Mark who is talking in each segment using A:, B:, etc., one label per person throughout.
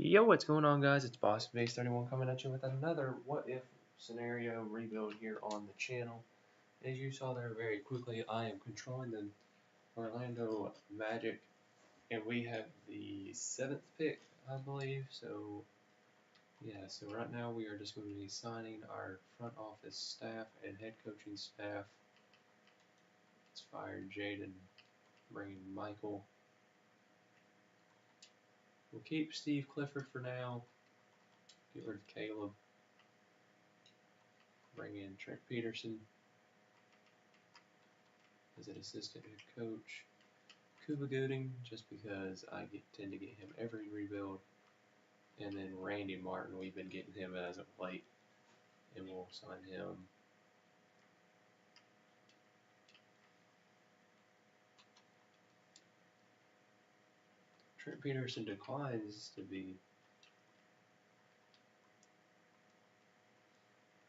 A: Yo, what's going on, guys? It's BossBase31 coming at you with another what if scenario rebuild here on the channel. As you saw there very quickly, I am controlling the Orlando Magic, and we have the 7th pick, I believe. So, yeah, so right now we are just going to be signing our front office staff and head coaching staff. Let's fire Jaden, bring in Michael. We'll keep Steve Clifford for now. Get rid of Caleb. Bring in Trent Peterson as an assistant head coach. Cuba Gooding, just because I tend to get him every rebuild. And then Randy Martin, we've been getting him as of late, and we'll sign him. Trent Peterson declines to be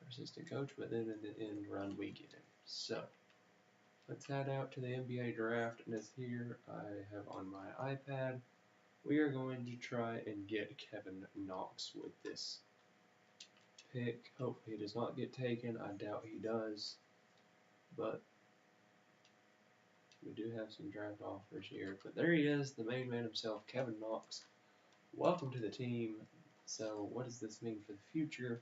A: our assistant coach, but then in the end run we get him. So let's head out to the NBA draft, and as here I have on my iPad, we are going to try and get Kevin Knox with this pick. Hopefully he does not get taken. I doubt he does, but we do have some draft offers here. But there he is, the main man himself, Kevin Knox. Welcome to the team. So what does this mean for the future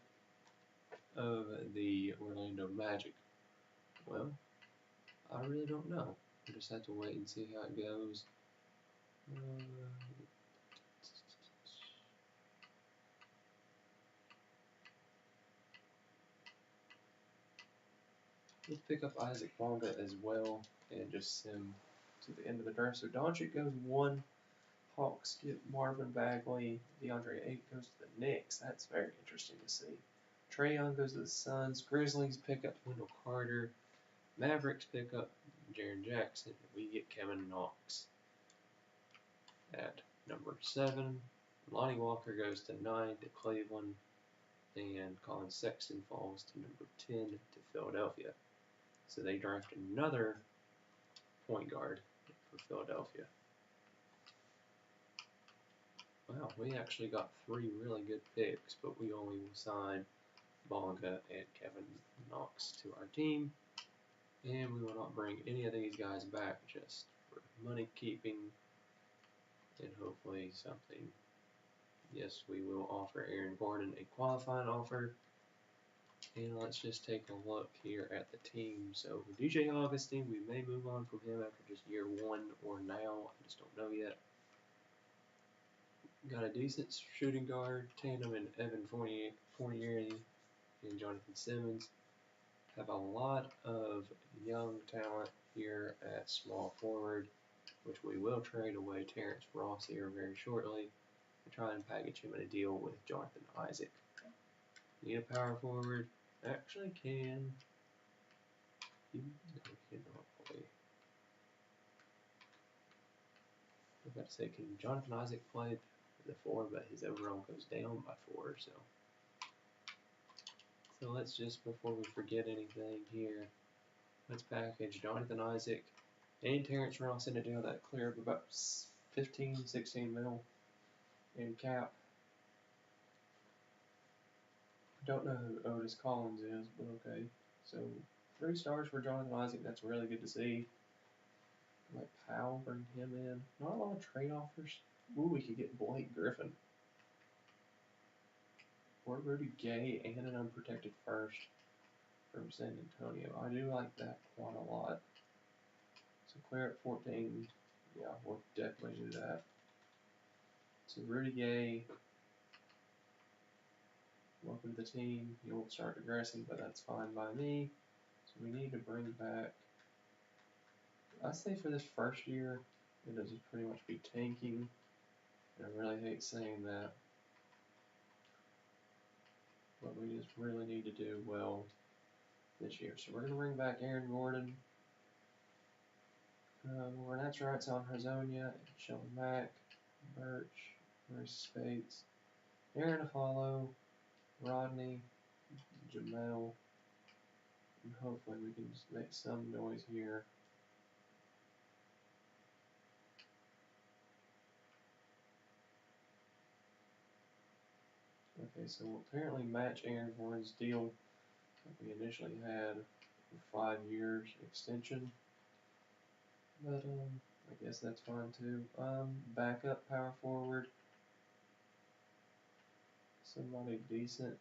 A: of the Orlando Magic? Well, I really don't know. We just have to wait and see how it goes. Let's pick up Isaac Bonga as well and just send him to the end of the draft. So Doncic goes 1. Hawks get Marvin Bagley. DeAndre 8 goes to the Knicks. That's very interesting to see. Trae Young goes to the Suns. Grizzlies pick up Wendell Carter. Mavericks pick up Jaren Jackson. We get Kevin Knox at number 7. Lonnie Walker goes to 9 to Cleveland. And Colin Sexton falls to number 10 to Philadelphia. So they draft another point guard for Philadelphia. Wow, we actually got 3 really good picks, but we only will sign Bonga and Kevin Knox to our team. And we will not bring any of these guys back just for money keeping and hopefully something. Yes, we will offer Aaron Gordon a qualifying offer. And let's just take a look here at the team. So DJ Augustine, we may move on from him after just year 1 or now. I just don't know yet. Got a decent shooting guard tandem in Evan Fournier and Jonathan Simmons. Have a lot of young talent here at small forward, which we will trade away Terrence Ross here very shortly to try and package him in a deal with Jonathan Isaac. Need a power forward? Actually can. He cannot play. I was about to say, can Jonathan Isaac play the 4, but his overall goes down by 4, so let's just, before we forget anything here, let's package Jonathan Isaac and Terrence Ross in a deal that clear up about 15, 16 mil in cap. Don't know who Otis Collins is, but okay. So 3 stars for Jonathan Isaac. That's really good to see. Like Powell, bring him in. Not a lot of trade offers. Ooh, we could get Blake Griffin. Or Rudy Gay and an unprotected first from San Antonio. I do like that quite a lot. So clear at 14. Yeah, we'll definitely do that. So Rudy Gay, welcome to the team. He won't start aggressing, but that's fine by me. So we need to bring back, I say for this first year, it does pretty much be tanking. And I really hate saying that. But we just really need to do well this year. So we're going to bring back Aaron Gordon. Renats Wrights on Hazonia, Sheldon Mack, Birch, Maurice Spates, Aaron Afalo, Rodney, Jamel, and hopefully we can just make some noise here. Okay, so we'll apparently match Aaron Gordon's deal that we initially had for 5 years extension. But I guess that's fine too. Backup power forward. Somebody decent.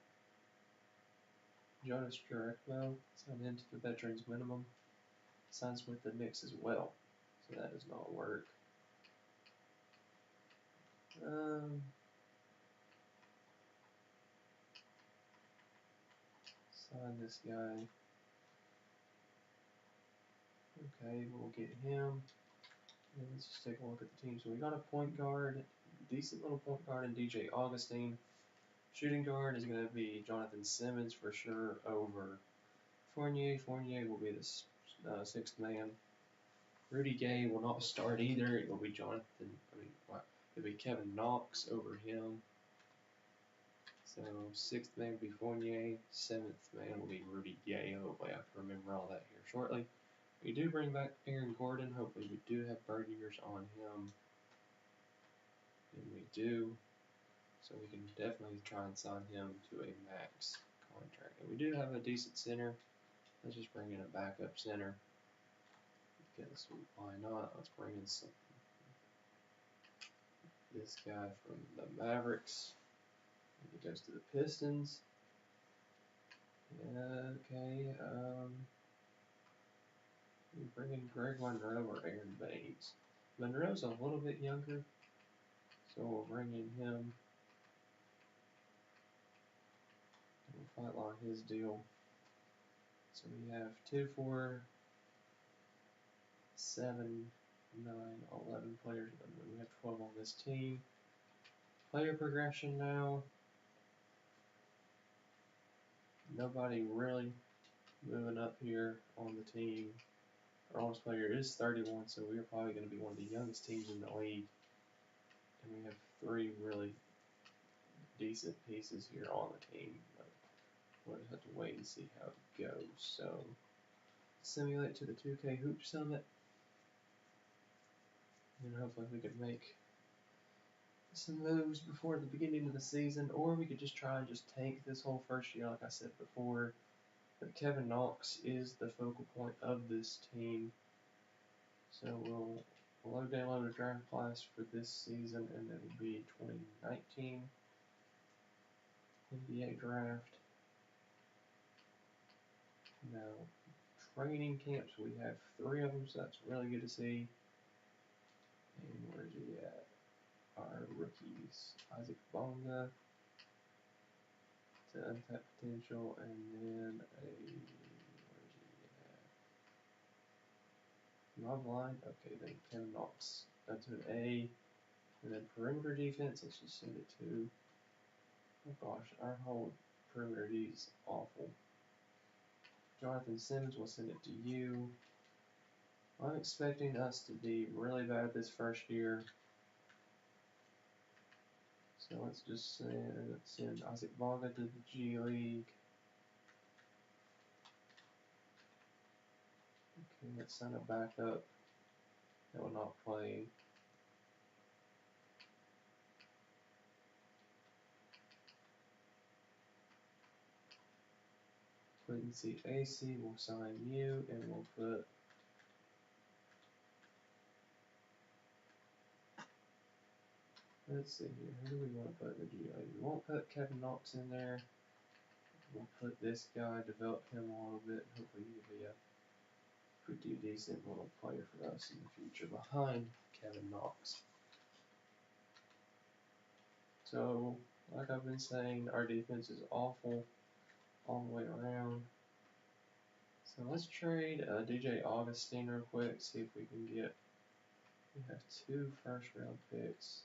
A: Jonas Jerebko signed into the veterans minimum. Signs with the Knicks as well. So that does not work. Sign this guy. Okay, we'll get him. And let's just take a look at the team. So we got a point guard, decent little point guard in DJ Augustine. Shooting guard is going to be Jonathan Simmons for sure over Fournier. Fournier will be the sixth man. Rudy Gay will not start either. It will be it'll be Kevin Knox over him. So sixth man will be Fournier. Seventh man will be Rudy Gay. Hopefully I can remember all that here shortly. We do bring back Aaron Gordon. Hopefully we do have bird years on him. And we do. So we can definitely try and sign him to a max contract. And we do have a decent center. Let's just bring in a backup center. Because why not? Let's bring in this guy from the Mavericks. He goes to the Pistons. Okay. We bring in Greg Monroe or Aaron Baines. Monroe's a little bit younger, so we'll bring in him. We'll flatline his deal. So we have 2, 4, 7, 9, 11 players. We have 12 on this team. Player progression now. Nobody really moving up here on the team. Our oldest player is 31, so we're probably going to be one of the youngest teams in the league. And we have 3 really decent pieces here on the team. But we'll just have to wait and see how it goes. So, simulate to the 2K Hoop Summit. And hopefully we could make some moves before the beginning of the season, or we could just try and just tank this whole first year, like I said before. But Kevin Knox is the focal point of this team. So we'll download a draft class for this season, and it will be 2019 NBA draft. Now, training camps, we have 3 of them, so that's really good to see. And where's he at? Our rookies, Isaac Bonga to untapped potential, and then where's he at? Am I blind? Okay, then Kevin Knox. That's an A. And then perimeter defense, let's just send it to, oh gosh, our whole perimeter D is awful. Jonathan Simmons, we'll send it to you. I'm expecting us to be really bad this first year. So let's just send Isaac Bonga to the G League. Okay, let's send a backup that will not play. Quincy AC will sign you, and we'll put let's see here, who do we want to put in the G League? We won't put Kevin Knox in there. We'll put this guy, develop him a little bit, and hopefully he'll be a pretty decent little player for us in the future behind Kevin Knox. So, like I've been saying, our defense is awful all the way around. So let's trade DJ Augustine real quick, see if we can get, we have 2 first round picks.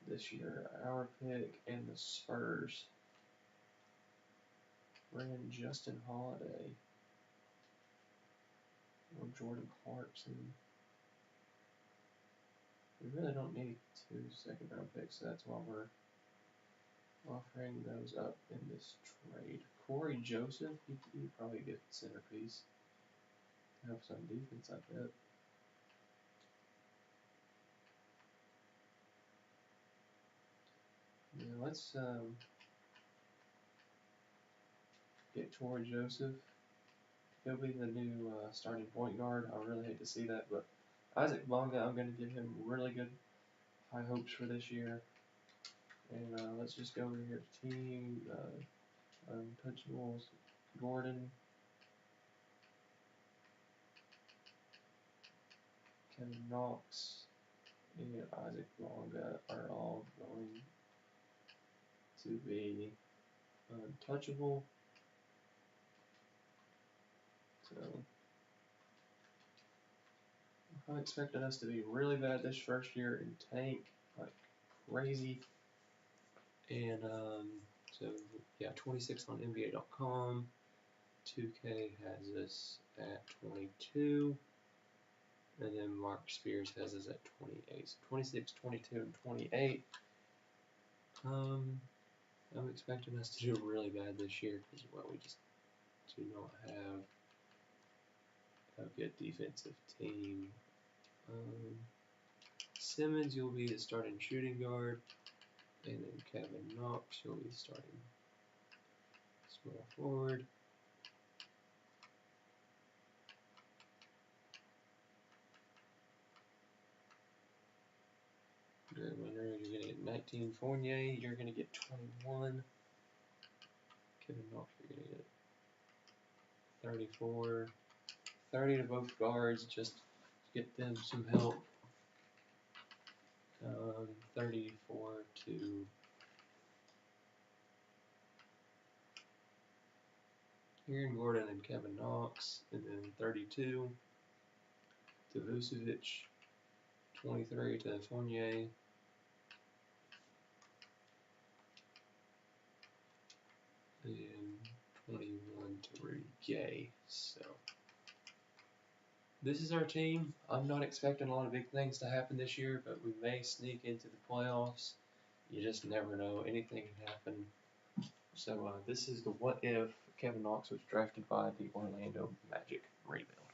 A: This year, our pick and the Spurs. Bring in Justin Holiday or Jordan Clarkson. We really don't need 2 second round picks, so that's why we're offering those up in this trade. Corey Joseph, he probably get centerpiece. Helps on defense, I bet. let's get Troy Joseph. He'll be the new starting point guard. I really hate to see that, but Isaac Bonga, I'm going to give him really good high hopes for this year. And let's just go over here to team untouchables. Gordon, Kevin Knox, and Isaac Bonga are all going to be untouchable. So I'm expecting us to be really bad this first year and tank like crazy. And so yeah, 26 on NBA.com. 2K has us at 22. And then Mark Spears has us at 28. So 26, 22, and 28. I'm expecting us to do really bad this year because, well, we just do not have a good defensive team. Simmons, you'll be the starting shooting guard. And then Kevin Knox, you'll be the starting small forward. You're going to get 19. Fournier, you're going to get 21. Kevin Knox, you're going to get 34. 30 to both guards, just get them some help. 34 to Aaron Gordon and Kevin Knox, and then 32 to Vucevic, 23 to Fournier, and 21 to Rudy Gay. So this is our team. I'm not expecting a lot of big things to happen this year, but we may sneak into the playoffs. You just never know. Anything can happen. So this is the what if Kevin Knox was drafted by the Orlando Magic rebuild.